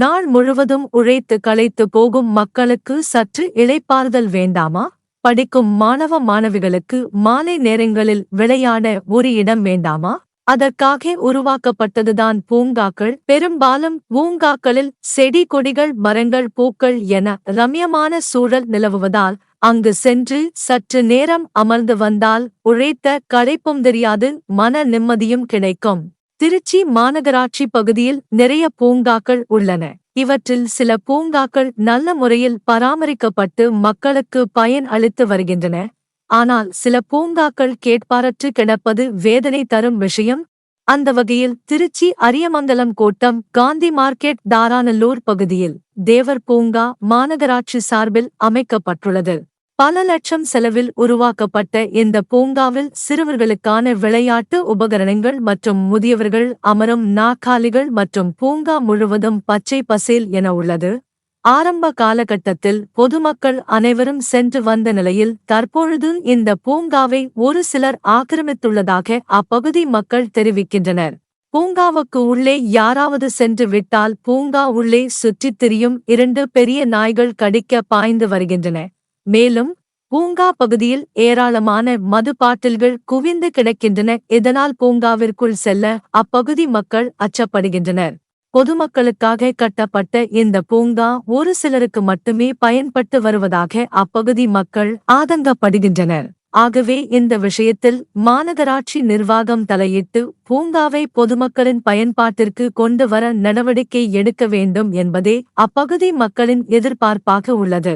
நாள் முழுவதும் உழைத்து களைத்து போகும் மக்களுக்கு சற்று இளைப்பாறுதல் வேண்டாமா? படிக்கும் மாணவ மாணவிகளுக்கு மாலை நேரங்களில் விளையாட ஒரு இடம் வேண்டாமா? அதற்காக உருவாக்கப்பட்டதுதான் பூங்காக்கள். பெரும்பாலும் பூங்காக்களில் செடி கொடிகள் மரங்கள் பூக்கள் என ரம்யமான சூழல் நிலவுவதால் அங்கு சென்று சற்று நேரம் அமர்ந்து வந்தால் உழைத்த களைப்பும் தெரியாது, மன நிம்மதியும் கிடைக்கும். திருச்சி மாநகராட்சி பகுதியில் நிறைய பூங்காக்கள் உள்ளன. இவற்றில் சில பூங்காக்கள் நல்ல முறையில் பராமரிக்கப்பட்டு மக்களுக்கு பயன் அளித்து வருகின்றன. ஆனால் சில பூங்காக்கள் கேட்பாரற்று கிடப்பது வேதனை தரும் விஷயம். அந்த வகையில் திருச்சி அரியமங்கலம் கோட்டம் காந்தி மார்க்கெட் தாராநல்லூர் பகுதியில் தேவர் பூங்கா மாநகராட்சி சார்பில் அமைக்கப்பட்டுள்ளது. பல லட்சம் செலவில் உருவாக்கப்பட்ட இந்த பூங்காவில் சிறுவர்களுக்கான விளையாட்டு உபகரணங்கள் மற்றும் முதியவர்கள் அமரும் நாற்காலிகள் மற்றும் பூங்கா முழுவதும் பச்சை பசேல் என உள்ளது. ஆரம்ப காலகட்டத்தில் பொதுமக்கள் அனைவரும் சென்று வந்த நிலையில் தற்பொழுது இந்த பூங்காவை ஒரு சிலர் ஆக்கிரமித்துள்ளதாக அப்பகுதி மக்கள் தெரிவிக்கின்றனர். பூங்காவுக்கு உள்ளே யாராவது சென்று விட்டால் பூங்கா உள்ளே சுற்றித் திரியும் 2 பெரிய நாய்கள் கடிக்க பாய்ந்து வருகின்றன. மேலும் பூங்கா பகுதியில் ஏராளமான மது பாட்டில்கள் குவிந்து கிடக்கின்றன. இதனால் பூங்காவிற்குள் செல்ல அப்பகுதி மக்கள் அச்சப்படுகின்றனர். பொதுமக்களுக்காக கட்டப்பட்ட இந்த பூங்கா ஒரு சிலருக்கு மட்டுமே பயன்பட்டு வருவதாக அப்பகுதி மக்கள் ஆதங்கப்படுகின்றனர். ஆகவே இந்த விஷயத்தில் மாநகராட்சி நிர்வாகம் தலையிட்டு பூங்காவை பொதுமக்களின் பயன்பாட்டிற்கு கொண்டு வர நடவடிக்கை எடுக்க வேண்டும் என்பதே அப்பகுதி மக்களின் எதிர்பார்ப்பாக உள்ளது.